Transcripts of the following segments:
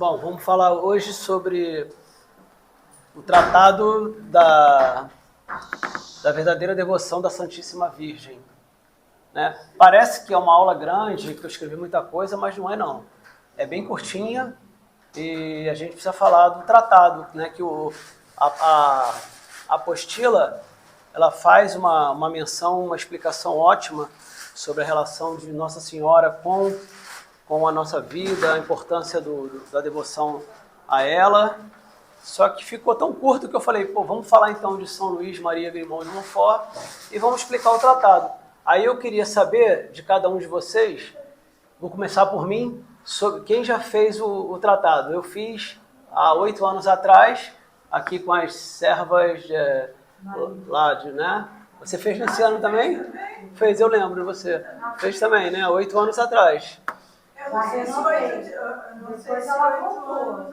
Bom, vamos falar hoje sobre o tratado da verdadeira devoção da Santíssima Virgem. Né? Parece que é uma aula grande, que eu escrevi muita coisa, mas não é não. É bem curtinha e a gente precisa falar do tratado, né? Que a apostila ela faz uma menção, uma explicação ótima sobre a relação de Nossa Senhora com a nossa vida, a importância da devoção a ela. Só que ficou tão curto que eu falei, vamos falar então de São Luís Maria Grimond de Montfort e vamos explicar o tratado. Aí eu queria saber de cada um de vocês, vou começar por mim, sobre quem já fez o tratado. Eu fiz há 8 anos atrás, aqui com as servas lá de, né? Você fez nesse ano também? Fez, eu lembro de você. Fez também, né? 8 anos atrás. Depois ela voltou.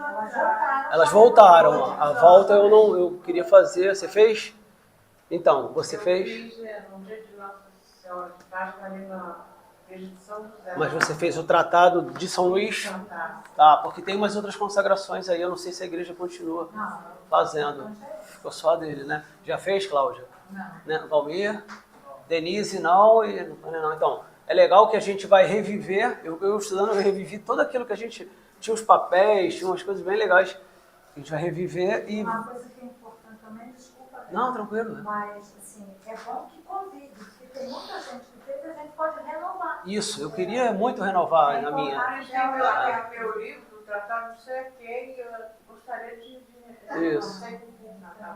Elas voltaram. A volta eu queria fazer. Você fez? Então, você fez? Eu fiz no dia de Nossa Senhora de Páscoa ali na igreja de São José. Mas você fez o tratado de São Luís? Tá, porque tem umas outras consagrações aí. Eu não sei se a igreja continua fazendo. Ficou só dele, né? Já fez, Cláudia? Não. Né? Valmir? Denise, não. Não. Então, é legal que a gente vai reviver. Eu estudando, eu revivi tudo aquilo que a gente... Tinha os papéis, tinha umas coisas bem legais. A gente vai reviver e... Uma coisa que é importante também, desculpa. Não, tranquilo. Né? Mas, assim, é bom que convide, porque tem muita gente que fez, a gente pode renovar. Isso, eu queria muito renovar na minha. Meu livro, o Tratado de Sequei, eu gostaria de... Isso.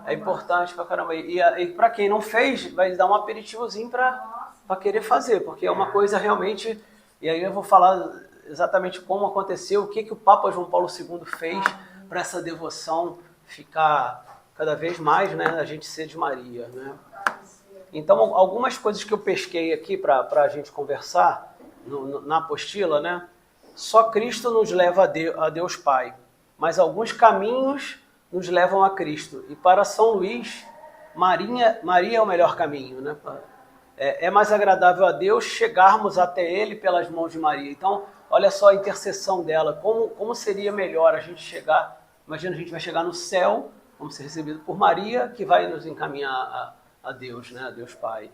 É importante pra caramba. E pra quem não fez, vai dar um aperitivozinho pra querer fazer, porque é uma coisa realmente... E aí eu vou falar exatamente como aconteceu, o que o Papa João Paulo II fez para essa devoção ficar cada vez mais, né, a gente ser de Maria, né? Então, algumas coisas que eu pesquei aqui para a gente conversar na apostila, né? Só Cristo nos leva a Deus Pai, mas alguns caminhos nos levam a Cristo. E para São Luís, Maria é o melhor caminho, né? É mais agradável a Deus chegarmos até Ele pelas mãos de Maria. Então, olha só a intercessão dela, como seria melhor a gente chegar, imagina a gente vai chegar no céu, vamos ser recebidos por Maria, que vai nos encaminhar a Deus, né? A Deus Pai.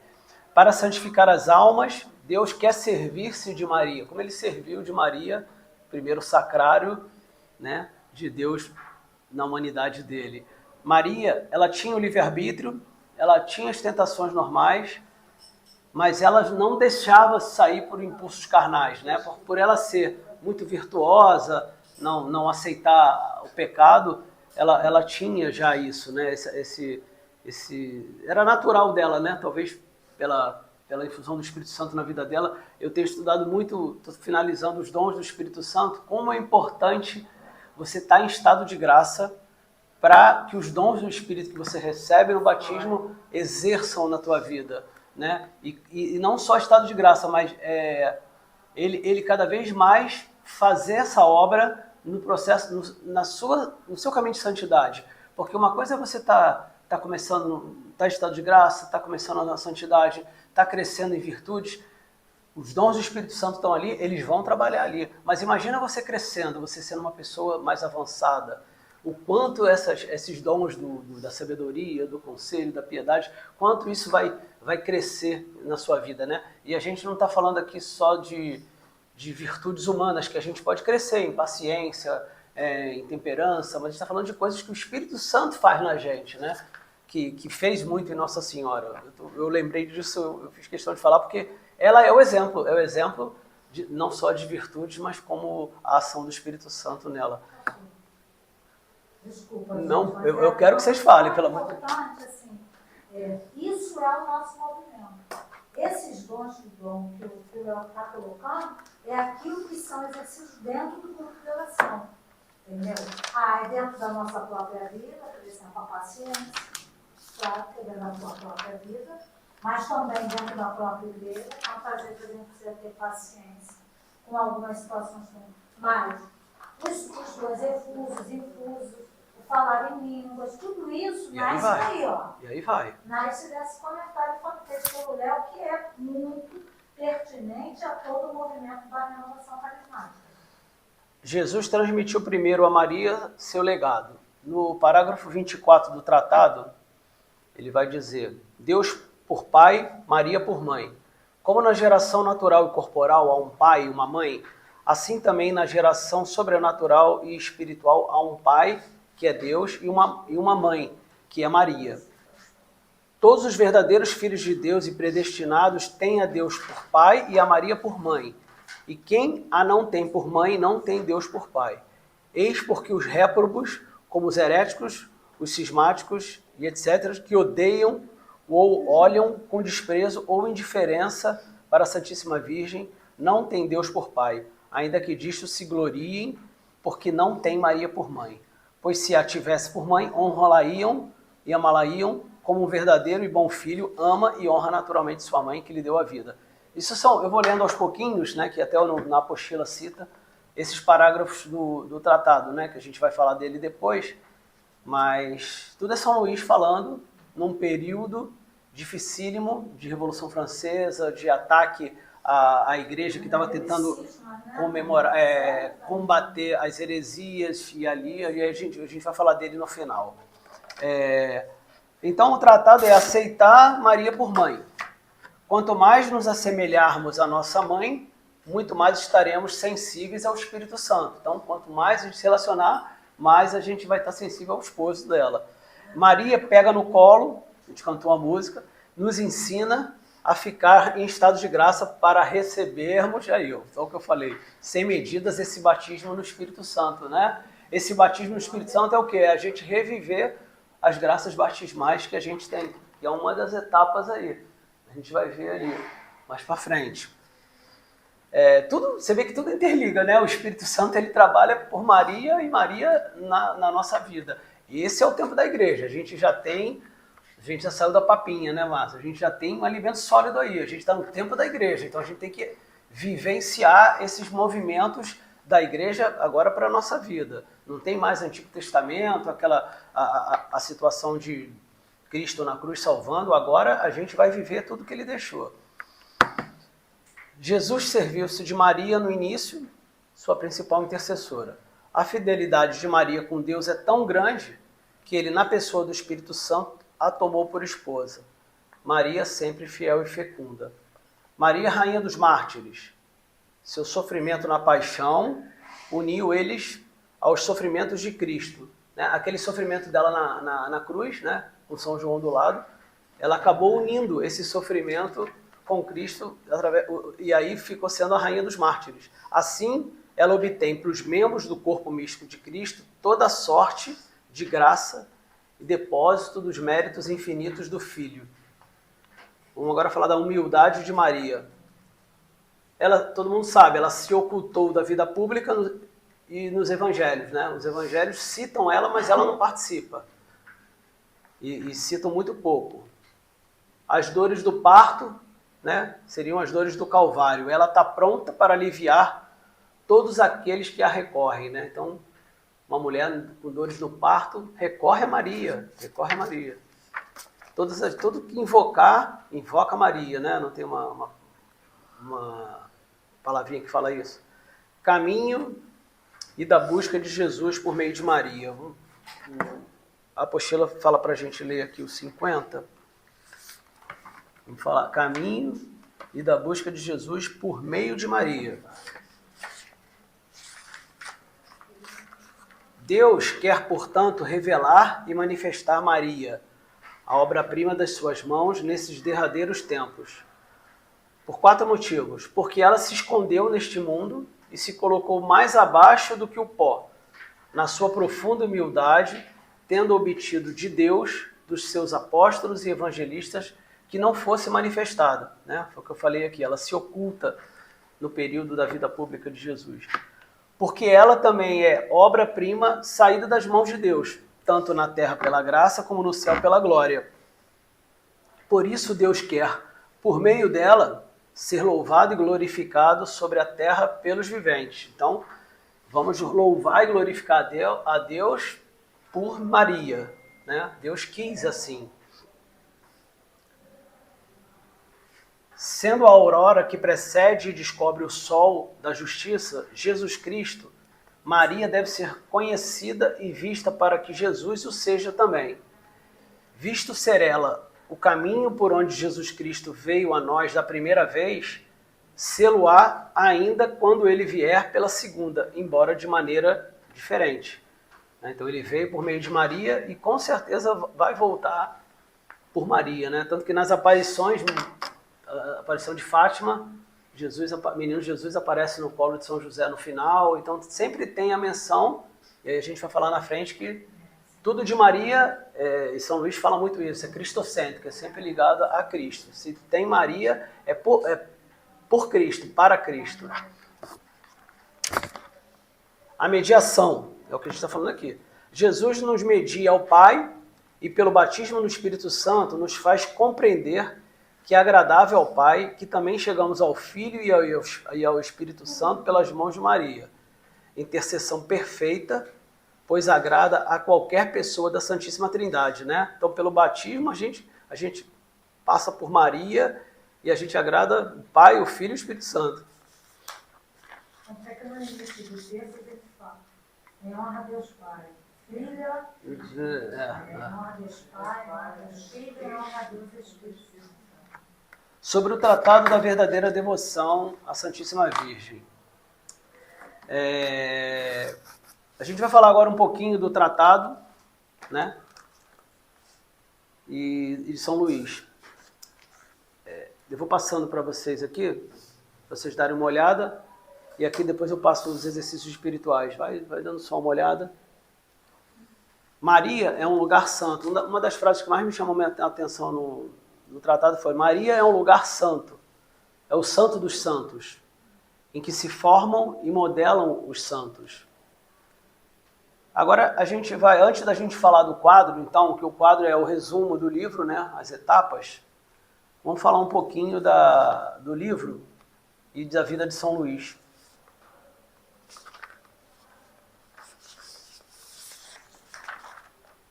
Para santificar as almas, Deus quer servir-se de Maria, como Ele serviu de Maria, primeiro sacrário, né, de Deus na humanidade dele. Maria, ela tinha o livre-arbítrio, ela tinha as tentações normais, mas ela não deixava sair por impulsos carnais, né? Por ela ser muito virtuosa, não aceitar o pecado, ela tinha já isso, né? Era natural dela, né? Talvez pela infusão do Espírito Santo na vida dela. Eu tenho estudado muito, estou finalizando os dons do Espírito Santo, como é importante você estar em estado de graça para que os dons do Espírito que você recebe no batismo exerçam na tua vida. Né? E não só estado de graça, mas ele cada vez mais fazer essa obra no processo, no seu caminho de santidade. Porque uma coisa é você tá começando, tá em estado de graça, tá começando na santidade, tá crescendo em virtudes, os dons do Espírito Santo estão ali, eles vão trabalhar ali. Mas imagina você crescendo, você sendo uma pessoa mais avançada, o quanto esses dons da sabedoria, do conselho, da piedade, quanto isso vai crescer na sua vida, né? E a gente não está falando aqui só de virtudes humanas, que a gente pode crescer em paciência, em temperança, mas a gente está falando de coisas que o Espírito Santo faz na gente, né? Que fez muito em Nossa Senhora. Eu lembrei disso, eu fiz questão de falar, porque ela é o exemplo não só de virtudes, mas como a ação do Espírito Santo nela. Desculpa. Não, eu quero que vocês falem, pelo amor de Deus. Assim, isso é o nosso movimento. Esses dons que o Léo está colocando é aquilo que são exercícios dentro do grupo de oração. Entendeu? É dentro da nossa própria vida, por exemplo, a paciência, claro que é dentro da nossa própria vida, mas também dentro da própria igreja, quantas vezes a gente precisa ter paciência com algumas situações. Mas os dons infusos, o falar em línguas, tudo isso nasce daí, ó. E aí vai. Nasce desse comentário fantástico pelo Léo, que é muito pertinente a todo o movimento da renovação carismática. Jesus transmitiu primeiro a Maria seu legado. No parágrafo 24 do tratado, ele vai dizer: Deus por pai, Maria por mãe. Como na geração natural e corporal há um pai e uma mãe, assim também na geração sobrenatural e espiritual há um pai, que é Deus, e uma mãe, que é Maria. Todos os verdadeiros filhos de Deus e predestinados têm a Deus por pai e a Maria por mãe. E quem a não tem por mãe, não tem Deus por pai. Eis porque os réprobos, como os heréticos, os cismáticos e etc., que odeiam ou olham com desprezo ou indiferença para a Santíssima Virgem, não têm Deus por pai, ainda que disto se gloriem, porque não tem Maria por mãe. Pois se a tivesse por mãe, honrá-la-iam e amá-la-iam, como um verdadeiro e bom filho ama e honra naturalmente sua mãe, que lhe deu a vida. Isso são, eu vou lendo aos pouquinhos, né, que até na apostila cita, esses parágrafos do tratado, né, que a gente vai falar dele depois, mas tudo é São Luís falando num período dificílimo de Revolução Francesa, de ataque à igreja que estava tentando combater as heresias, e a gente vai falar dele no final. Então o tratado é aceitar Maria por mãe. Quanto mais nos assemelharmos à nossa mãe, muito mais estaremos sensíveis ao Espírito Santo. Então, quanto mais a gente se relacionar, mais a gente vai estar sensível ao esposo dela. Maria pega no colo, a gente cantou a música, nos ensina a ficar em estado de graça para recebermos, então o que eu falei, sem medidas, esse batismo no Espírito Santo, né? Esse batismo no Espírito Santo é o quê? É a gente reviver as graças batismais que a gente tem. E é uma das etapas aí. A gente vai ver ali, mais para frente. Você vê que tudo interliga, né? O Espírito Santo, ele trabalha por Maria e Maria na nossa vida. E esse é o tempo da igreja. A gente já saiu da papinha, né, Márcia? A gente já tem um alimento sólido aí. A gente está no tempo da igreja. Então a gente tem que vivenciar esses movimentos da igreja agora para a nossa vida. Não tem mais Antigo Testamento, a situação de Cristo na cruz salvando. Agora a gente vai viver tudo que ele deixou. Jesus serviu-se de Maria no início, sua principal intercessora. A fidelidade de Maria com Deus é tão grande que ele, na pessoa do Espírito Santo, a tomou por esposa. Maria sempre fiel e fecunda. Maria, rainha dos mártires. Seu sofrimento na paixão uniu eles aos sofrimentos de Cristo. Aquele sofrimento dela na cruz, né, com São João do lado, ela acabou unindo esse sofrimento com Cristo, e aí ficou sendo a rainha dos mártires. Assim, ela obtém para os membros do corpo místico de Cristo toda a sorte de graça e depósito dos méritos infinitos do Filho. Vamos agora falar da humildade de Maria. Todo mundo sabe, ela se ocultou da vida pública e nos evangelhos, né? Os evangelhos citam ela, mas ela não participa. E citam muito pouco. As dores do parto, né, seriam as dores do Calvário. Ela está pronta para aliviar todos aqueles que a recorrem, né? Então, uma mulher com dores no parto recorre a Maria, Tudo que invoca Maria, né? Não tem uma palavrinha que fala isso. Caminho e da busca de Jesus por meio de Maria. A apostila fala para a gente ler aqui o 50. Vamos falar caminho e da busca de Jesus por meio de Maria. Deus quer, portanto, revelar e manifestar Maria, a obra-prima das suas mãos, nesses derradeiros tempos. Por 4 motivos. Porque ela se escondeu neste mundo e se colocou mais abaixo do que o pó, na sua profunda humildade, tendo obtido de Deus, dos seus apóstolos e evangelistas, que não fosse manifestada, né? Foi o que eu falei aqui, ela se oculta no período da vida pública de Jesus. Porque ela também é obra-prima saída das mãos de Deus, tanto na terra pela graça como no céu pela glória. Por isso Deus quer, por meio dela, ser louvado e glorificado sobre a terra pelos viventes. Então, vamos louvar e glorificar a Deus por Maria, né? Deus quis assim. Sendo a aurora que precede e descobre o sol da justiça, Jesus Cristo, Maria deve ser conhecida e vista para que Jesus o seja também. Visto ser ela o caminho por onde Jesus Cristo veio a nós da primeira vez, sê-lo-á ainda quando ele vier pela segunda, embora de maneira diferente. Então ele veio por meio de Maria e com certeza vai voltar por Maria, né? Tanto que nas aparições, a aparição de Fátima, menino Jesus aparece no colo de São José no final, então sempre tem a menção, e aí a gente vai falar na frente que tudo de Maria, e São Luís fala muito isso, é cristocêntrico, é sempre ligado a Cristo. Se tem Maria, é por Cristo, para Cristo. A mediação, é o que a gente está falando aqui. Jesus nos media ao Pai e pelo batismo no Espírito Santo nos faz compreender que é agradável ao Pai, que também chegamos ao Filho e ao Espírito Santo pelas mãos de Maria. Intercessão perfeita, pois agrada a qualquer pessoa da Santíssima Trindade, né? Então, pelo batismo, a gente passa por Maria e a gente agrada o Pai, o Filho e o Espírito Santo. Até que no início do texto ele fala, em honra a Deus Pai. Filha, em honra a Deus Pai, em honra a Deus Filho, em honra a Deus Espírito Santo. Sobre o tratado da verdadeira devoção à Santíssima Virgem. A gente vai falar agora um pouquinho do tratado, né? E de São Luís. Eu vou passando para vocês aqui, para vocês darem uma olhada. E aqui depois eu passo os exercícios espirituais. Vai dando só uma olhada. Maria é um lugar santo. Uma das frases que mais me chamou a atenção no tratado foi: Maria é um lugar santo. É o santo dos santos, em que se formam e modelam os santos. Agora a gente vai, antes da gente falar do quadro, então, que o quadro é o resumo do livro, né, as etapas, vamos falar um pouquinho do livro e da vida de São Luís.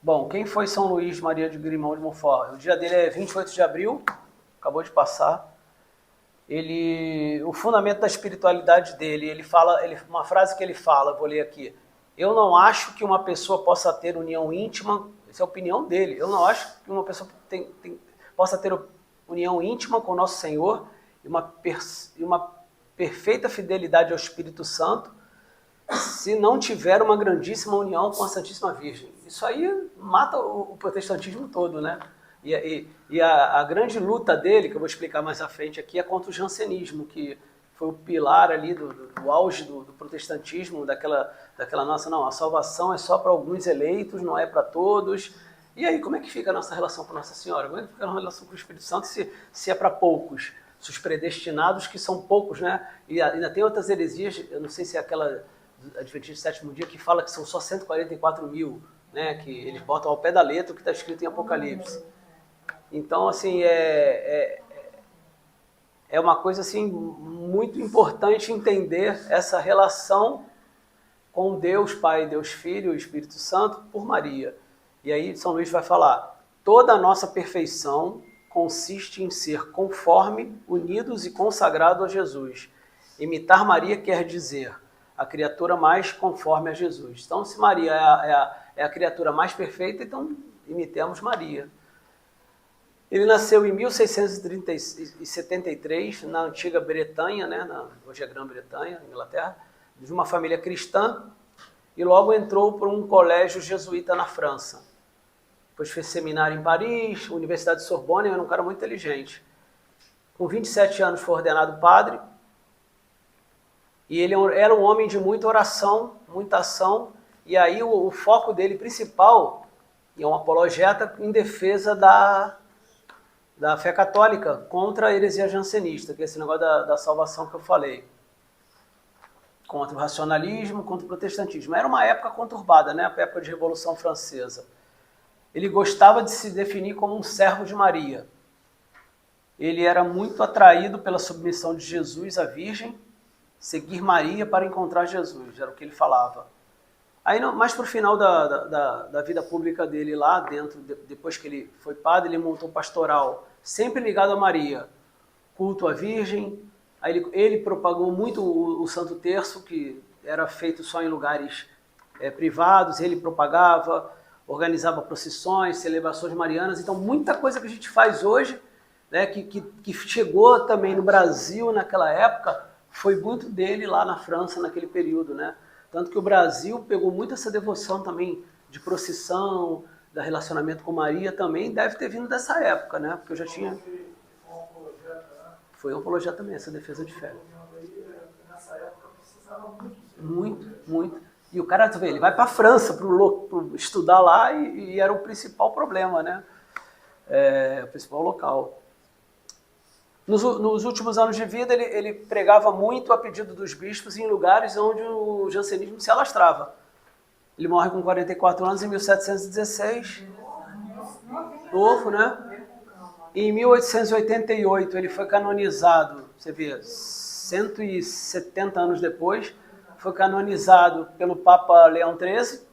Bom, quem foi São Luís Maria de Grimão de Montfort? O dia dele é 28 de abril, acabou de passar. O fundamento da espiritualidade dele, uma frase que ele fala, vou ler aqui: eu não acho que uma pessoa possa ter união íntima, essa é a opinião dele, eu não acho que uma pessoa possa ter união íntima com o nosso Senhor e uma perfeita fidelidade ao Espírito Santo se não tiver uma grandíssima união com a Santíssima Virgem. Isso aí mata o protestantismo todo, né? E a grande luta dele, que eu vou explicar mais à frente aqui, é contra o jansenismo, que foi o pilar ali do auge do protestantismo, daquela nossa, não, a salvação é só para alguns eleitos, não é para todos. E aí, como é que fica a nossa relação com Nossa Senhora? Como é que fica a nossa relação com o Espírito Santo se é para poucos? Se os predestinados, que são poucos, né? E ainda tem outras heresias, eu não sei se é aquela Adventista do Sétimo Dia, que fala que são só 144 mil, né? Que eles botam ao pé da letra o que está escrito em Apocalipse. Então, assim, é uma coisa assim, muito importante entender essa relação com Deus Pai, Deus Filho e Espírito Santo por Maria. E aí São Luís vai falar: toda a nossa perfeição consiste em ser conforme, unidos e consagrados a Jesus. Imitar Maria quer dizer a criatura mais conforme a Jesus. Então, se Maria é a criatura mais perfeita, então imitemos Maria. Ele nasceu em 1673, na antiga Bretanha, né, hoje é Grã-Bretanha, Inglaterra, de uma família cristã, e logo entrou para um colégio jesuíta na França. Depois fez seminário em Paris, Universidade de Sorbonne, era um cara muito inteligente. Com 27 anos foi ordenado padre, e ele era um homem de muita oração, muita ação, e aí o foco dele principal é um apologeta em defesa da fé católica contra a heresia jansenista, que é esse negócio da salvação que eu falei. Contra o racionalismo, contra o protestantismo. Era uma época conturbada, né? A época de Revolução Francesa. Ele gostava de se definir como um servo de Maria. Ele era muito atraído pela submissão de Jesus à Virgem, seguir Maria para encontrar Jesus, era o que ele falava. Aí, mais para o final da vida pública dele lá dentro, depois que ele foi padre, ele montou um pastoral, sempre ligado a Maria, culto à Virgem. Aí ele propagou muito o Santo Terço, que era feito só em lugares privados, ele propagava, organizava procissões, celebrações marianas. Então, muita coisa que a gente faz hoje, né, que chegou também no Brasil naquela época, foi muito dele lá na França naquele período, né? Tanto que o Brasil pegou muito essa devoção também de procissão, da relacionamento com Maria também, deve ter vindo dessa época, né? Porque eu já tinha... Foi um apologia também, essa defesa de fé. Nessa época precisava muito, muito. E o cara, tu vê, ele vai para a França para estudar lá e era o principal problema, né? O principal local. Nos últimos anos de vida, ele pregava muito a pedido dos bispos em lugares onde o jansenismo se alastrava. Ele morre com 44 anos em 1716, novo, né? Em 1888 ele foi canonizado, você vê, 170 anos depois, foi canonizado pelo Papa Leão XIII.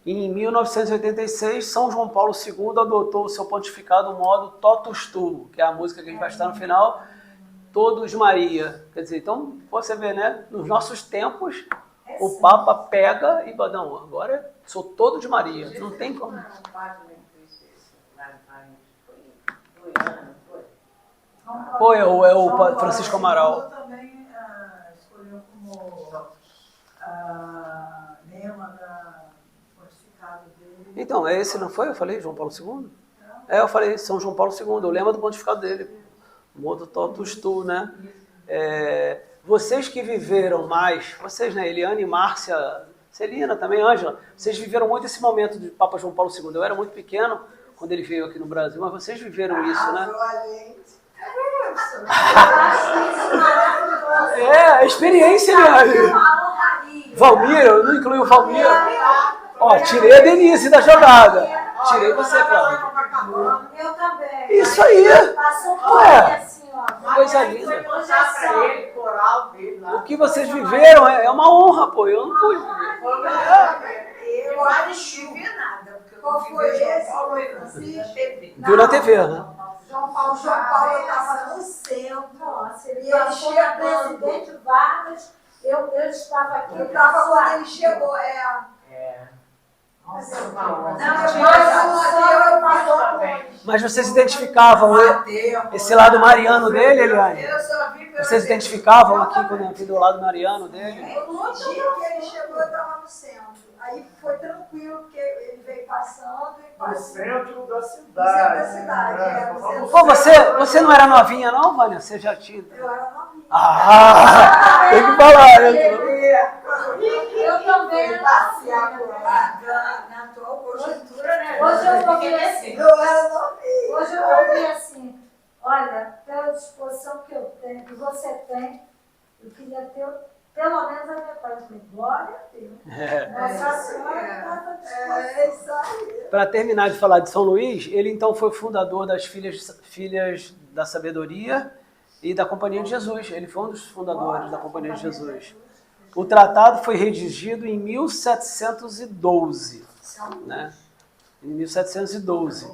E em 1986, São João Paulo II adotou o seu pontificado modo Totus Tu, que é a música que a gente vai estar no final, Todos Maria. Quer dizer, então você vê, né? Nos nossos tempos, o Papa pega e fala, não, agora sou todo de Maria, não tem como. Foi, é o Francisco Amaral. Também escolheu como lema da pontificado dele. Então, esse não foi? Eu falei João Paulo II? Eu falei São João Paulo II, o lema do pontificado dele. Modo Totus Tu, né? Vocês que viveram mais, vocês, né? Eliane, Márcia, Celina também, Ângela, vocês viveram muito esse momento de Papa João Paulo II. Eu era muito pequeno quando ele veio aqui no Brasil, mas vocês viveram isso, né? A experiência, Eliane. Valmir, eu não incluí o Valmir. Ó, tirei a Denise da jogada. Tirei você, Cláudia. Eu também. Isso aí. Passou por aí, assim, ó. Coisa linda. O O que vocês viveram é uma honra, pô. Eu não pude viver. Eu não tive nada, porque eu não vi João Paulo e Francisco. Viu na TV, né? João Paulo estava no centro. Nossa, ele passou da presidente Vargas. Eu estava aqui. Eu estava quando ele chegou. Mas vocês identificavam esse lado mariano dele, Eliane? Vocês identificavam aqui quando eu vi do lado mariano dele? No dia que ele chegou, eu estava no centro. Aí foi tranquilo, porque ele veio passando e No passou. centro da No cidade. centro da cidade. No centro Pô, você não era novinha não, Vânia? Você já tinha... Eu era novinha. Ah, tem que falar, né? Eu também Ele era passeava assim. na atual conjuntura, né? Hoje eu ouvi assim. Eu era novinha. Hoje eu ouvi assim. Olha, pela disposição que eu tenho, que você tem, eu queria ter pelo menos a minha parte. Eu falei, glória a Deus. Nossa Senhora está à disposição. Isso aí. Para terminar de falar de São Luís, ele então foi fundador das Filhas da Sabedoria e da Companhia de Jesus. Ele foi um dos fundadores da Companhia de Jesus. O tratado foi redigido em 1712, né? Em 1712.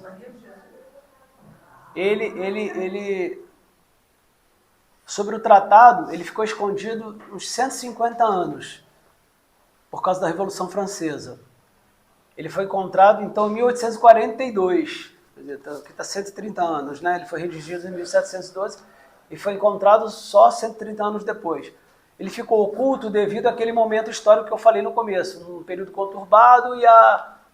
Sobre o tratado, ele ficou escondido uns 150 anos, por causa da Revolução Francesa. Ele foi encontrado, então, em 1842, quer dizer, aqui está 130 anos, né? Ele foi redigido em 1712 e foi encontrado só 130 anos depois. Ele ficou oculto devido àquele momento histórico que eu falei no começo, um período conturbado e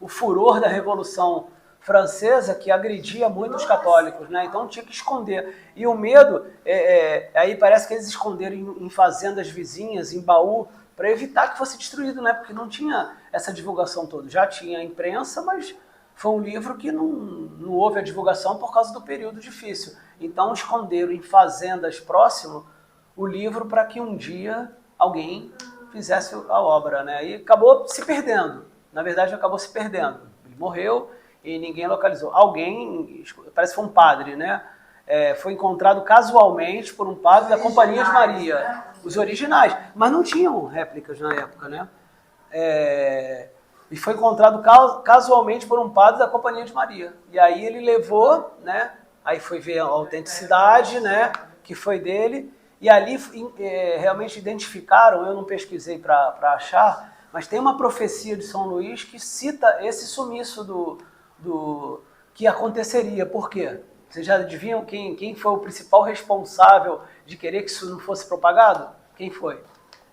o furor da Revolução Francesa que agredia muito os católicos, né? Então tinha que esconder. E o medo, aí parece que eles esconderam em fazendas vizinhas, em baú, para evitar que fosse destruído, né? Porque não tinha essa divulgação toda. Já tinha a imprensa, mas foi um livro que não houve a divulgação por causa do período difícil. Então esconderam em fazendas próximas o livro para que um dia alguém fizesse a obra, né? E acabou se perdendo. Na verdade, acabou se perdendo. Ele morreu e ninguém localizou. Alguém, parece que foi um padre, né? Foi encontrado casualmente por um padre da Companhia de Maria. Os originais. Mas não tinham réplicas na época, né? E foi encontrado casualmente por um padre da Companhia de Maria. E aí ele levou, né? Aí foi ver a autenticidade, né? Que foi dele. E ali realmente identificaram, eu não pesquisei para achar, mas tem uma profecia de São Luís que cita esse sumiço do que aconteceria. Por quê? Vocês já adivinham quem foi o principal responsável de querer que isso não fosse propagado? Quem foi?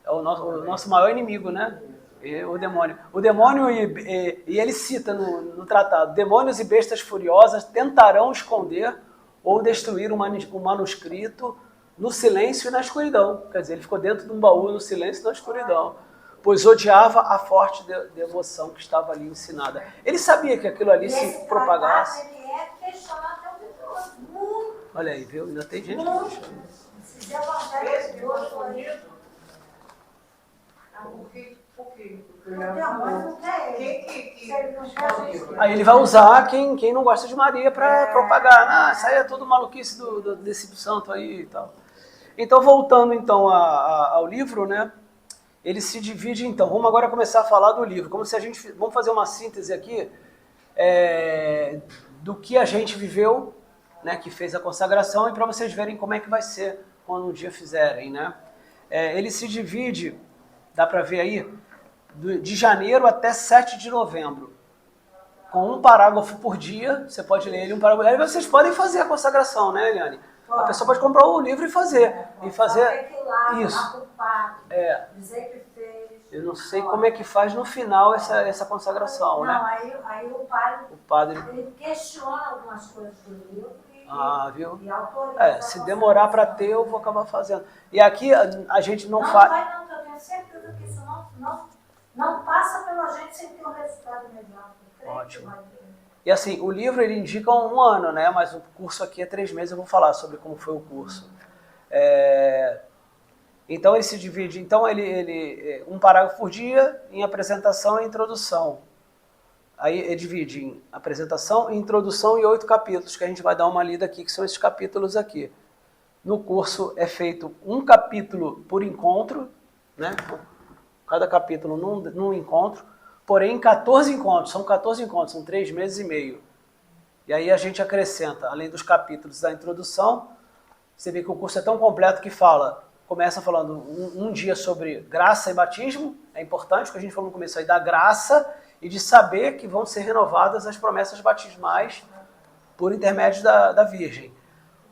É o nosso maior inimigo, né? O demônio. O demônio, e ele cita no tratado, demônios e bestas furiosas tentarão esconder ou destruir o manuscrito no silêncio e na escuridão. Quer dizer, ele ficou dentro de um baú no silêncio e na escuridão, pois odiava a forte devoção que estava ali ensinada. Ele sabia que aquilo ali se propagasse. Ele é questionado até o tempo muito. Olha aí, viu? Ainda tem gente que questiona. Esses evangelhos de hoje aí. Por quê? O demônio não quer ele. Se ele não quer, a gente. Aí ele vai usar quem não gosta de Maria para propagar. Ah, isso aí é tudo maluquice desse santo aí e tal. Então, voltando então ao livro, né? Ele se divide então. Vamos agora começar a falar do livro. Vamos fazer uma síntese aqui do que a gente viveu, né? Que fez a consagração, e para vocês verem como é que vai ser quando um dia fizerem, né? Ele se divide, dá para ver aí, de janeiro até 7 de novembro. Com um parágrafo por dia, você pode ler ele um parágrafo. Aí vocês podem fazer a consagração, né, Eliane? A pessoa pode comprar o livro e fazer. Tem que ir lá, isso. lá pro padre, dizer que fez. Eu não sei como é que faz no final essa consagração, Não, né? aí o padre ele questiona algumas coisas do livro viu? e autoriza. Se demorar para ter, eu vou acabar fazendo. E aqui a gente não Não faz. vai não, que eu tenho certeza que isso não passa pela gente sem ter um resultado imediato. Eu creio que Ótimo. vai ter. E assim, o livro ele indica um ano, né? Mas o curso aqui é 3 meses, eu vou falar sobre como foi o curso. Então ele se divide, ele um parágrafo por dia em apresentação e introdução. Aí ele divide em apresentação, introdução e 8 capítulos, que a gente vai dar uma lida aqui, que são esses capítulos aqui. No curso é feito um capítulo por encontro, né? Cada capítulo num encontro, porém 14 encontros, são 3 meses e meio. E aí a gente acrescenta, além dos capítulos da introdução, você vê que o curso é tão completo que começa falando um dia sobre graça e batismo, é importante, porque a gente falou no começo aí da graça e de saber que vão ser renovadas as promessas batismais por intermédio da Virgem.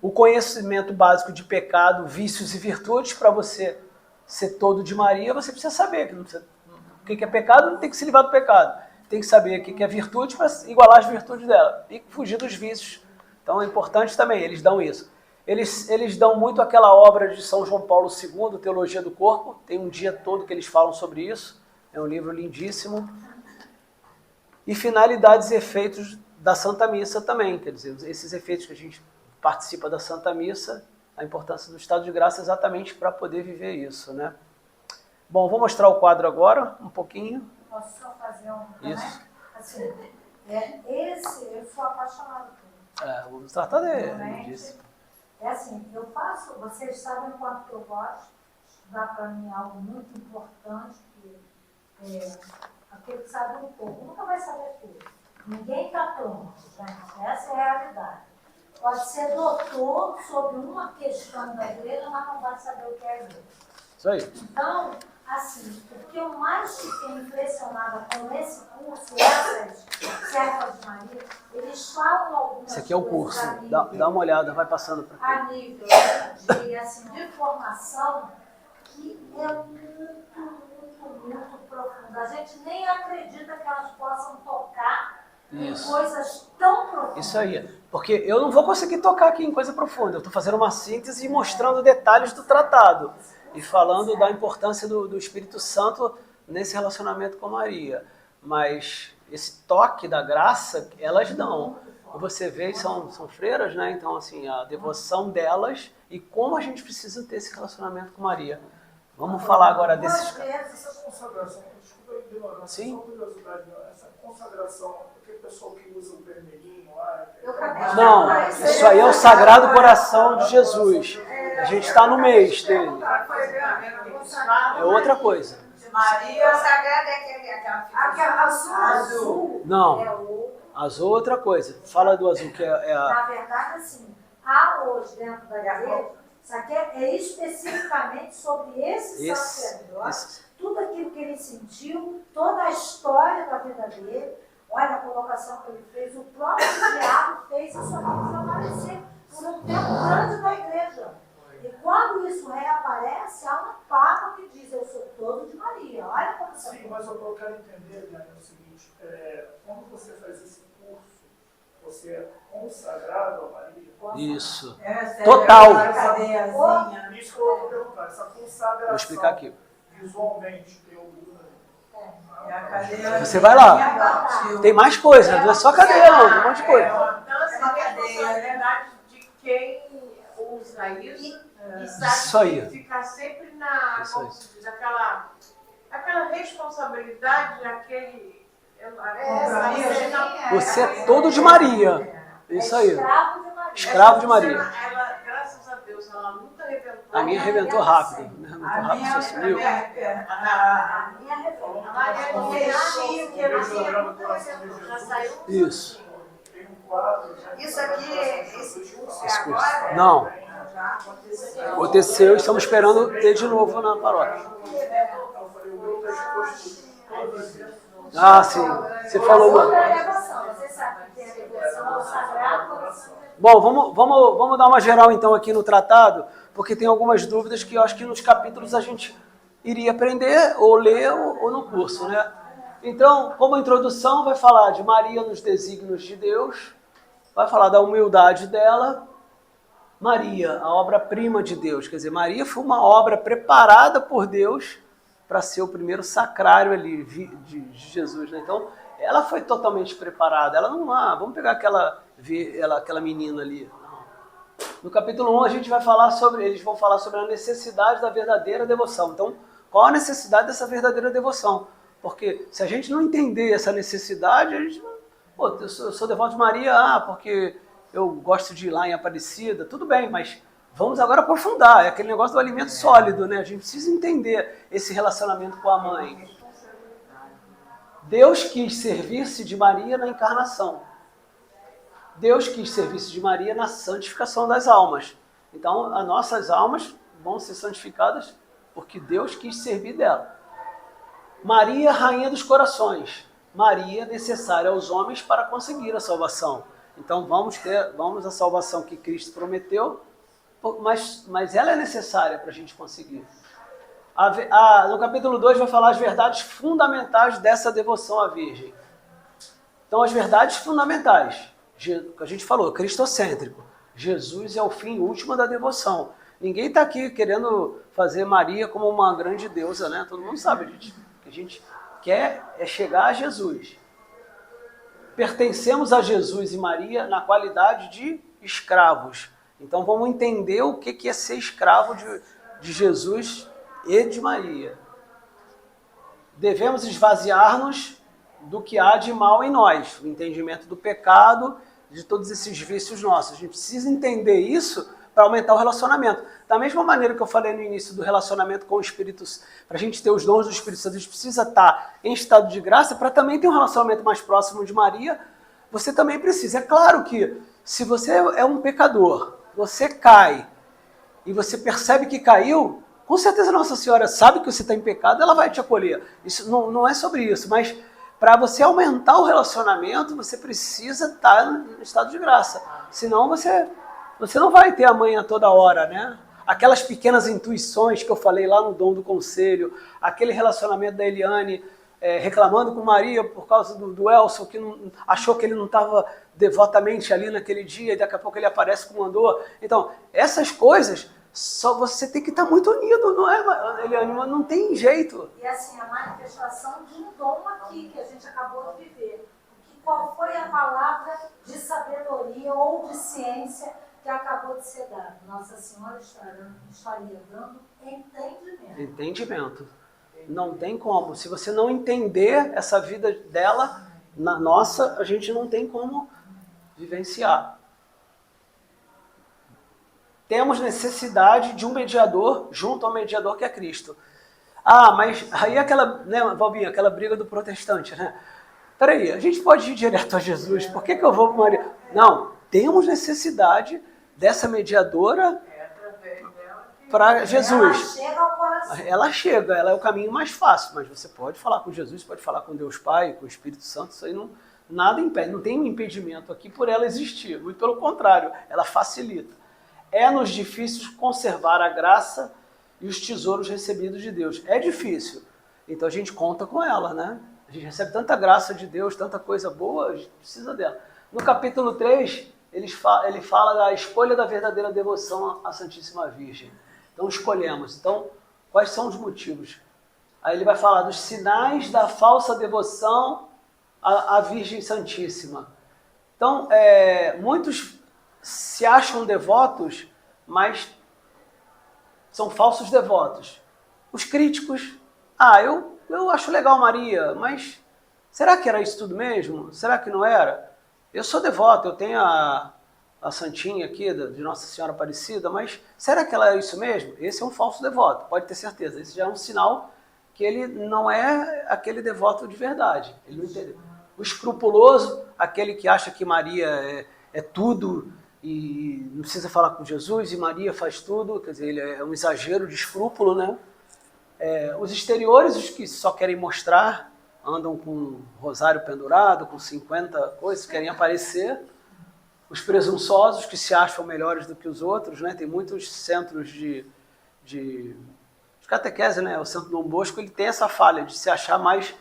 O conhecimento básico de pecado, vícios e virtudes, para você ser todo de Maria, você precisa saber o que é pecado, não tem que se livrar do pecado. Tem que saber o que é virtude para igualar as virtudes dela e fugir dos vícios. Então é importante também, eles dão isso. Eles dão muito aquela obra de São João Paulo II, Teologia do Corpo, tem um dia todo que eles falam sobre isso, é um livro lindíssimo. E finalidades e efeitos da Santa Missa também, quer dizer, esses efeitos que a gente participa da Santa Missa, a importância do estado de graça exatamente para poder viver isso, né? Bom, vou mostrar o quadro agora, um pouquinho. Posso só fazer um Isso. Assim, eu sou apaixonada por ele. O tratado é Realmente, lindíssimo. assim, eu faço, vocês sabem o quanto que eu gosto, estudar para mim é algo muito importante, que aquele que sabe um pouco, nunca vai saber tudo. Ninguém está pronto, gente. Essa é a realidade. Pode ser doutor sobre uma questão da igreja, mas não vai saber o que é a igreja. Isso aí. Então, assim, o que eu mais fiquei impressionada com esse curso, essas servas de Maria, eles falam algumas Esse aqui é o coisas curso. a nível- Dá uma olhada, vai passando para cá. a nível de formação que é muito profunda. A gente nem acredita que elas possam tocar em coisas tão profundas. Isso aí. Porque eu não vou conseguir tocar aqui em coisa profunda. Eu estou fazendo uma síntese e mostrando detalhes do tratado. E falando da importância do Espírito Santo nesse relacionamento com Maria. Mas esse toque da graça, elas dão. Você vê, são freiras, né? Então, assim, a devoção delas e como a gente precisa ter esse relacionamento com Maria. Vamos falar agora desses casos. Essa consagração, desculpa aí, Delora, Sim. só curiosidade, essa consagração, aquele pessoal que usa o vermelhinho lá... Eu acabei de Não, falar, isso aí é o Sagrado Coração de Jesus. A gente está no mês dele. É outra coisa. Maria Sagrada é aquela azul. Não, É o... azul é outra coisa. Fala do azul, que é a... Na verdade, assim, há hoje dentro da igreja Isso aqui é especificamente sobre esse sacerdote, tudo aquilo que ele sentiu, toda a história da vida dele. Olha a colocação que ele fez, o próprio diabo fez isso aqui desaparecer por um tempo grande da igreja. E quando isso reaparece, há um Papa que diz, eu sou todo de Maria. Olha como isso Sim, mas eu quero entender, Diana, é o seguinte, quando você faz esse curso, você é consagrado a Maria? Isso. Total. Isso que eu vou perguntar, essa consagração. Vou explicar aqui. Visualmente, tem alguma... É a cadeia. Você vai lá. Tem mais coisa, não é só cadeia não, tem um monte de coisa. Importância da responsabilidade de quem usa isso e Isso sabe aí. ficar sempre na, Isso aí. como se diz, aquela responsabilidade, aquele... Você é todo de Maria. Isso aí. Escravo de Maria. Escravo de Maria. Ela, graças a Deus, ela nunca reventou. A minha arrebentou rápido. Arrebentou rápido, você sumiu. A minha revelou. A Maria não resistiu, que ela já saiu. Isso. Tem um quadro... Isso aqui, esse curso Esse é curso. agora? Não. Já aconteceu. Aconteceu e estamos esperando ter de novo na paróquia. Eu falei, o meu está exposto todas as vezes. Ah, sim. Você falou. Outra devoção. Você sabe que tem a devoção ao sagrado. Bom, vamos dar uma geral então aqui no tratado, porque tem algumas dúvidas que eu acho que nos capítulos a gente iria aprender, ou ler, ou no curso, né? Então, como introdução, vai falar de Maria nos desígnios de Deus, vai falar da humildade dela. Maria, a obra-prima de Deus, quer dizer, Maria foi uma obra preparada por Deus para ser o primeiro sacrário ali de Jesus, né? Então, ela foi totalmente preparada. Ela não, vamos pegar aquela menina ali. Não. No capítulo 1 eles vão falar sobre a necessidade da verdadeira devoção. Então, qual a necessidade dessa verdadeira devoção? Porque se a gente não entender essa necessidade, a gente não... Pô, eu sou devoto de Maria, porque eu gosto de ir lá em Aparecida, tudo bem, mas vamos agora aprofundar. É aquele negócio do alimento sólido, né? A gente precisa entender esse relacionamento com a mãe. Deus quis servir-se de Maria na encarnação. Deus quis servir-se de Maria na santificação das almas. Então, as nossas almas vão ser santificadas porque Deus quis servir dela. Maria, rainha dos corações. Maria, necessária aos homens para conseguir a salvação. Então, vamos à salvação que Cristo prometeu, mas ela é necessária para a gente conseguir. No capítulo 2 vai falar as verdades fundamentais dessa devoção à Virgem. Então, as verdades fundamentais, que a gente falou, cristocêntrico. Jesus é o fim último da devoção. Ninguém está aqui querendo fazer Maria como uma grande deusa, né? Todo mundo sabe, que a gente quer é chegar a Jesus. Pertencemos a Jesus e Maria na qualidade de escravos. Então, vamos entender o que é ser escravo de Jesus e de Maria. Devemos esvaziar-nos do que há de mal em nós, o entendimento do pecado, de todos esses vícios nossos. A gente precisa entender isso para aumentar o relacionamento. Da mesma maneira que eu falei no início do relacionamento com o Espírito Santo, para a gente ter os dons do Espírito Santo, a gente precisa estar em estado de graça para também ter um relacionamento mais próximo de Maria. Você também precisa. É claro que se você é um pecador, você cai e você percebe que caiu, com certeza Nossa Senhora sabe que você está em pecado, ela vai te acolher. Isso não é sobre isso, mas para você aumentar o relacionamento, você precisa estar no estado de graça. Senão você não vai ter a mãe a toda hora, né? Aquelas pequenas intuições que eu falei lá no Dom do Conselho, aquele relacionamento da Eliane reclamando com Maria por causa do Elson, que achou que ele não estava devotamente ali naquele dia, e daqui a pouco ele aparece com uma dor. Então, essas coisas, só você tem que estar muito unido, não é, Eliane? Não tem jeito. E assim, a manifestação de um dom aqui que a gente acabou de viver. Qual foi a palavra de sabedoria ou de ciência que acabou de ser dada? Nossa Senhora estaria dando entendimento. Entendimento. Não tem como. Se você não entender essa vida dela, na nossa, a gente não tem como vivenciar. Temos necessidade de um mediador junto ao mediador que é Cristo. Mas aí aquela, né, Valbinha, aquela briga do protestante, né? Peraí, a gente pode ir direto a Jesus, por que eu vou para Maria? Não, temos necessidade dessa mediadora para Jesus. Ela chega ao coração. Ela chega, ela é o caminho mais fácil, mas você pode falar com Jesus, pode falar com Deus Pai, com o Espírito Santo, isso aí não, nada impede, não tem um impedimento aqui por ela existir, muito pelo contrário, ela facilita. É-nos difícil conservar a graça e os tesouros recebidos de Deus. É difícil, então a gente conta com ela, né? A gente recebe tanta graça de Deus, tanta coisa boa, a gente precisa dela. No capítulo 3, ele fala da escolha da verdadeira devoção à Santíssima Virgem. Então escolhemos. Então, quais são os motivos? Aí ele vai falar dos sinais da falsa devoção à Virgem Santíssima. Então, muitos se acham devotos, mas são falsos devotos. Os críticos, eu acho legal Maria, mas será que era isso tudo mesmo? Será que não era? Eu sou devoto, eu tenho a santinha aqui de Nossa Senhora Aparecida, mas será que ela é isso mesmo? Esse é um falso devoto, pode ter certeza. Esse já é um sinal que ele não é aquele devoto de verdade. Ele não entendeu. O escrupuloso, aquele que acha que Maria é tudo e não precisa falar com Jesus e Maria faz tudo, quer dizer, ele é um exagero de escrúpulo, né? Os exteriores, os que só querem mostrar, andam com rosário pendurado, com 50 coisas, querem aparecer. Os presunçosos, que se acham melhores do que os outros, né? Tem muitos centros de catequese, né? O Santo Dom Bosco, ele tem essa falha de se achar mais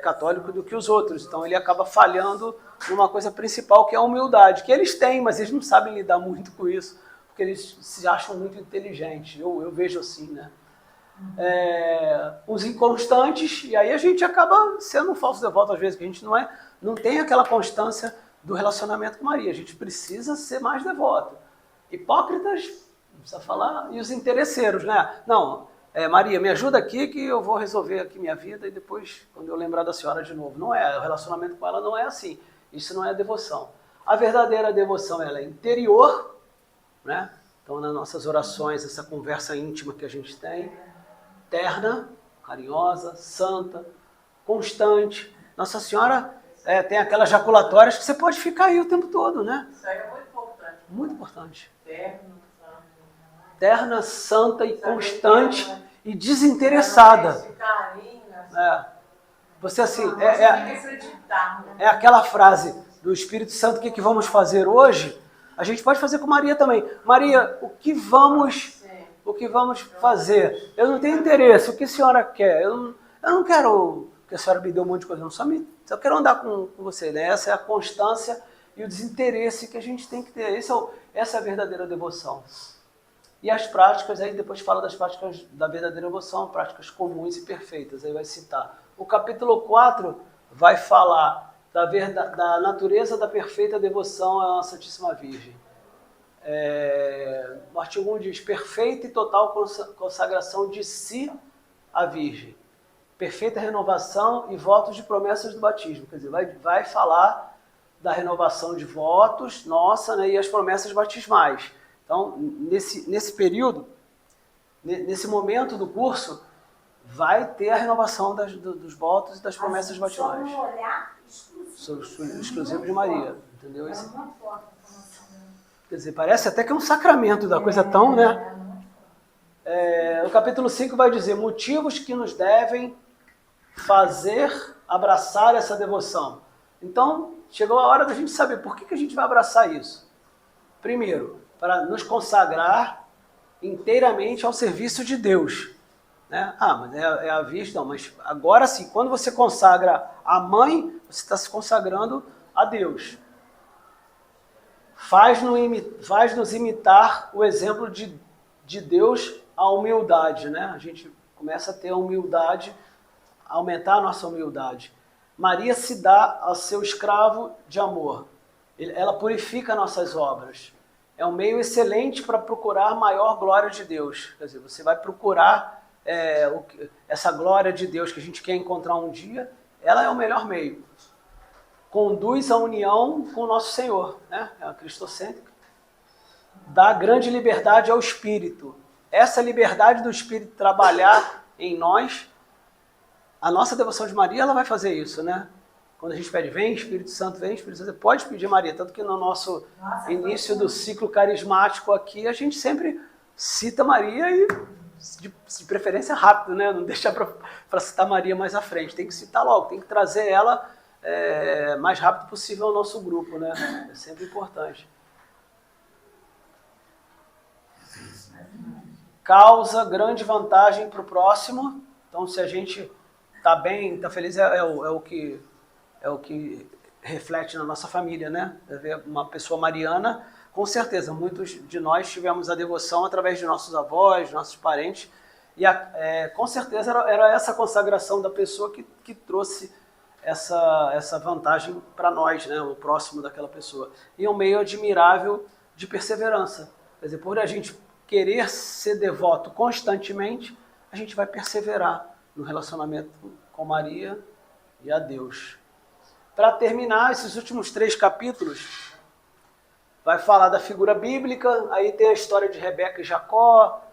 católico do que os outros. Então ele acaba falhando numa coisa principal, que é a humildade, que eles têm, mas eles não sabem lidar muito com isso, porque eles se acham muito inteligentes. Eu vejo assim, né? Os inconstantes, e aí a gente acaba sendo um falso devoto às vezes, que a gente não tem aquela constância do relacionamento com Maria. A gente precisa ser mais devoto. Hipócritas, não precisa falar, e os interesseiros, né? Não, Maria, me ajuda aqui que eu vou resolver aqui minha vida e depois, quando eu lembrar da senhora de novo. Não é, o relacionamento com ela não é assim. Isso não é devoção. A verdadeira devoção, ela é interior, né? Então, nas nossas orações, essa conversa íntima que a gente tem, terna, carinhosa, santa, constante. Nossa Senhora tem aquelas jaculatórias que você pode ficar aí o tempo todo, né? Isso aí é muito importante. Muito importante. Terno, Terna, santa e constante e desinteressada. Você assim, é aquela frase do Espírito Santo, o que vamos fazer hoje? A gente pode fazer com Maria também. Maria, o que vamos fazer? Eu não tenho interesse, o que a senhora quer? Eu não quero que a senhora me dê um monte de coisa, só quero andar com você, né? Essa é a constância e o desinteresse que a gente tem que ter. Essa é a verdadeira devoção. E as práticas, aí depois fala das práticas da verdadeira devoção, práticas comuns e perfeitas, aí vai citar. O capítulo 4 vai falar da natureza da perfeita devoção à Santíssima Virgem. O artigo 1 diz, perfeita e total consagração de si à Virgem. Perfeita renovação e votos de promessas do batismo. Quer dizer, vai falar da renovação de votos, nossa, né, e as promessas batismais. Então, nesse período, nesse momento do curso, vai ter a renovação dos votos e das promessas batismais. Só um olhar exclusivo de Maria, entendeu? É muito forte a informação dela. Quer dizer, parece até que é um sacramento da coisa tão, né? O capítulo 5 vai dizer motivos que nos devem fazer abraçar essa devoção. Então, chegou a hora da gente saber por que a gente vai abraçar isso. Primeiro, para nos consagrar inteiramente ao serviço de Deus. Né? Mas é a Virgem, não, mas agora sim, quando você consagra a mãe, você está se consagrando a Deus. Faz-nos imitar o exemplo de Deus, a humildade, né? A gente começa a ter a humildade, a aumentar a nossa humildade. Maria se dá ao seu escravo de amor. Ela purifica nossas obras. É um meio excelente para procurar maior glória de Deus. Quer dizer, você vai procurar essa glória de Deus que a gente quer encontrar um dia, ela é o melhor meio. Conduz a união com o nosso Senhor, né? É uma cristocêntrica. Dá grande liberdade ao Espírito. Essa liberdade do Espírito trabalhar em nós, a nossa devoção de Maria, ela vai fazer isso, né? Quando a gente pede, vem Espírito Santo, pode pedir Maria. Tanto que no nosso início do ciclo carismático aqui, a gente sempre cita Maria e, de preferência, rápido, né? Não deixa para citar Maria mais à frente. Tem que citar logo, tem que trazer ela mais rápido possível ao nosso grupo, né? É sempre importante. Causa grande vantagem para o próximo. Então, se a gente está bem, está feliz, é o que reflete na nossa família, né? Ver uma pessoa mariana, com certeza, muitos de nós tivemos a devoção através de nossos avós, nossos parentes, e com certeza era essa consagração da pessoa que trouxe essa vantagem para nós, né? O próximo daquela pessoa. E é um meio admirável de perseverança. Quer dizer, por a gente querer ser devoto constantemente, a gente vai perseverar no relacionamento com Maria e a Deus. Para terminar, esses últimos 3 capítulos, vai falar da figura bíblica, aí tem a história de Rebeca e Jacó,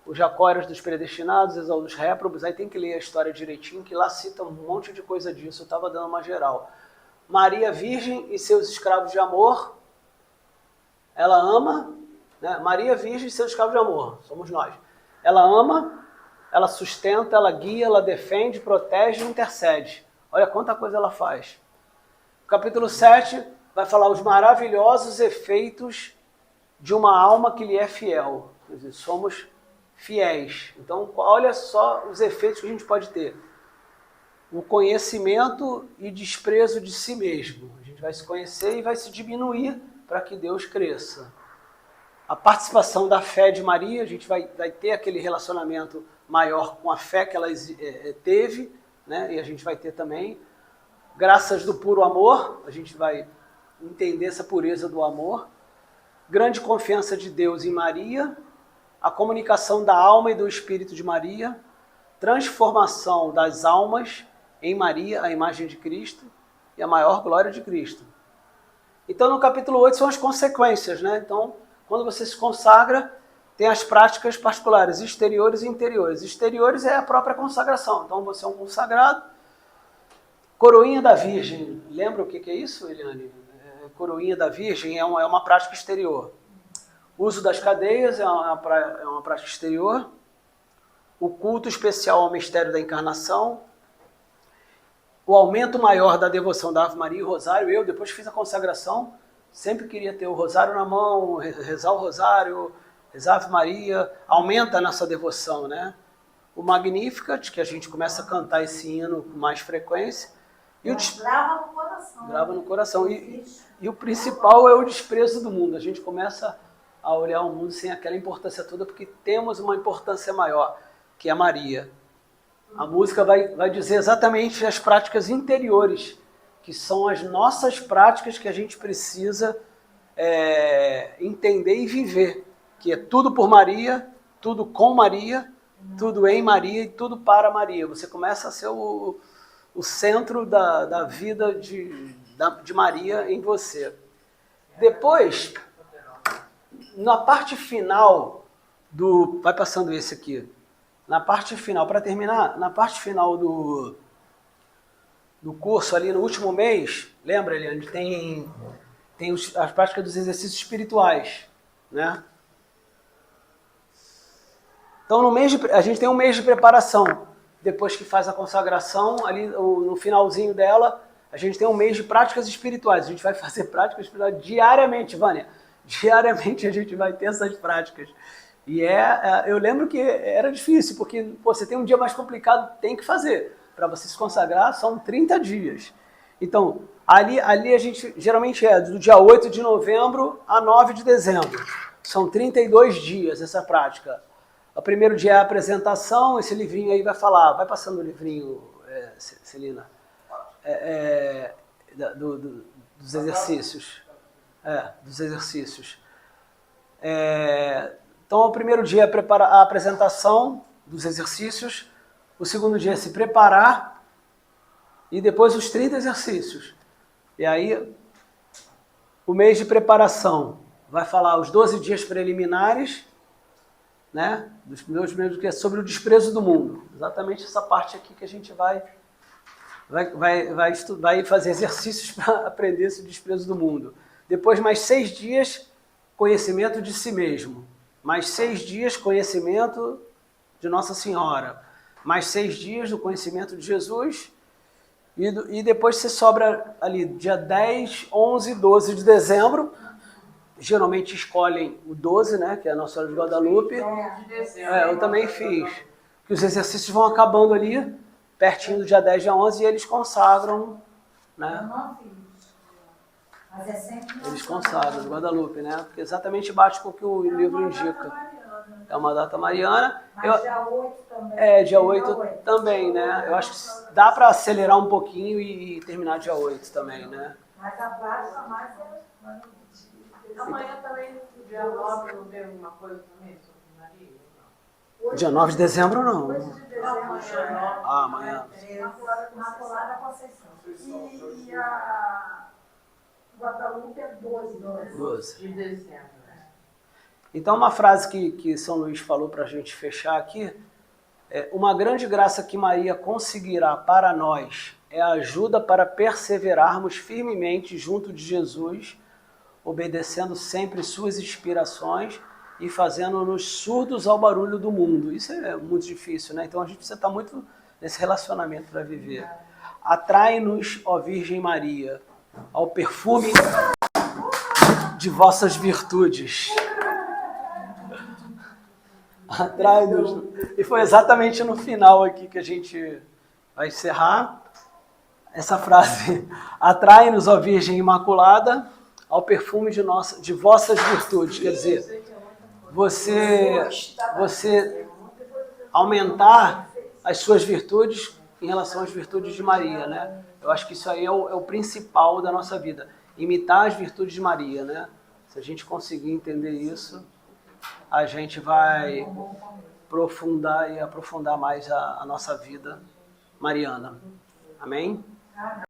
o Jacó era dos predestinados, Esaú dos réprobos, aí tem que ler a história direitinho, que lá cita um monte de coisa disso, eu estava dando uma geral. Maria Virgem e seus escravos de amor, ela ama, né? Maria Virgem e seus escravos de amor, somos nós. Ela ama, ela sustenta, ela guia, ela defende, protege e intercede. Olha quanta coisa ela faz. Capítulo 7 vai falar os maravilhosos efeitos de uma alma que lhe é fiel. Quer dizer, somos fiéis. Então, olha só os efeitos que a gente pode ter. O conhecimento e desprezo de si mesmo. A gente vai se conhecer e vai se diminuir para que Deus cresça. A participação da fé de Maria, a gente vai ter aquele relacionamento maior com a fé que ela teve, né? E a gente vai ter também. Graças do puro amor, a gente vai entender essa pureza do amor. Grande confiança de Deus em Maria. A comunicação da alma e do espírito de Maria. Transformação das almas em Maria, a imagem de Cristo. E a maior glória de Cristo. Então, no capítulo 8 são as consequências, né? Então, quando você se consagra, tem as práticas particulares, exteriores e interiores. Exteriores é a própria consagração. Então, você é um consagrado. Coroinha da Virgem. Lembra o que é isso, Eliane? Coroinha da Virgem é uma prática exterior. Uso das cadeias é uma prática exterior. O culto especial ao mistério da encarnação. O aumento maior da devoção da Ave Maria e o Rosário. Eu, depois que fiz a consagração, sempre queria ter o Rosário na mão, rezar o Rosário, rezar a Ave Maria. Aumenta a nossa devoção, né? O Magnificat, que a gente começa a cantar esse hino com mais frequência. Grava no coração. Grava no coração. E o principal é o desprezo do mundo. A gente começa a olhar o mundo sem aquela importância toda, porque temos uma importância maior, que é Maria. A música vai dizer exatamente as práticas interiores, que são as nossas práticas que a gente precisa entender e viver. Que é tudo por Maria, tudo com Maria, tudo em Maria e tudo para Maria. Você começa a ser o centro da vida de Maria em você. Depois, na parte final vai passando esse aqui. Na parte final, para terminar, na parte final do curso, ali no último mês, lembra, Eliane, tem as práticas dos exercícios espirituais, né? Então, a gente tem um mês de preparação. Depois que faz a consagração, ali no finalzinho dela, a gente tem um mês de práticas espirituais. A gente vai fazer práticas espirituais diariamente, Vânia. Diariamente a gente vai ter essas práticas. E eu lembro que era difícil, porque você tem um dia mais complicado, tem que fazer. Para você se consagrar, são 30 dias. Então, ali a gente geralmente do dia 8 de novembro a 9 de dezembro. São 32 dias essa prática. O primeiro dia é a apresentação, esse livrinho aí vai falar, vai passando o livrinho, Celina, dos exercícios. Dos exercícios. Então, o primeiro dia é a apresentação dos exercícios, o segundo dia é se preparar e depois os 30 exercícios. E aí, o mês de preparação vai falar os 12 dias preliminares, né? Dos primeiros meses, que é sobre o desprezo do mundo. Exatamente essa parte aqui que a gente vai fazer exercícios para aprender esse desprezo do mundo. Depois, mais 6 dias, conhecimento de si mesmo. mais 6 dias conhecimento de Nossa Senhora, mais 6 dias do conhecimento de Jesus, e depois você sobra ali dia 10, 11, 12 de dezembro, geralmente escolhem o 12, né, que é a Nossa Senhora de Guadalupe. Eu também fiz. Que os exercícios vão acabando ali, pertinho do dia 10, dia 11, e eles consagram, né? Eu não fiz. Mas é sempre Eles consagram, Guadalupe, né? Porque exatamente bate com o que o livro indica. É uma data mariana. Mas dia 8 também. Dia 8 também, né? Eu acho que dá para acelerar um pouquinho e terminar dia 8 também, né? Mas a prática mais é... Amanhã também, dia 9, não tem alguma coisa também sobre Maria? Não. Dia 9 de dezembro, não. Amanhã. Amanhã. Imaculada Conceição. E a Guadalupe é 12. 12. De dezembro. Então, uma frase que São Luís falou para a gente fechar aqui, uma grande graça que Maria conseguirá para nós é a ajuda para perseverarmos firmemente junto de Jesus, obedecendo sempre suas inspirações e fazendo-nos surdos ao barulho do mundo. Isso é muito difícil, né? Então a gente precisa estar muito nesse relacionamento para viver. Atrai-nos, ó Virgem Maria, ao perfume de vossas virtudes. Atrai-nos. E foi exatamente no final aqui que a gente vai encerrar essa frase. Atrai-nos, ó Virgem Imaculada, ao perfume de vossas virtudes. Quer dizer, você aumentar as suas virtudes em relação às virtudes de Maria, né? Eu acho que isso aí é o principal da nossa vida. Imitar as virtudes de Maria, né? Se a gente conseguir entender isso, a gente vai aprofundar mais a nossa vida mariana. Amém?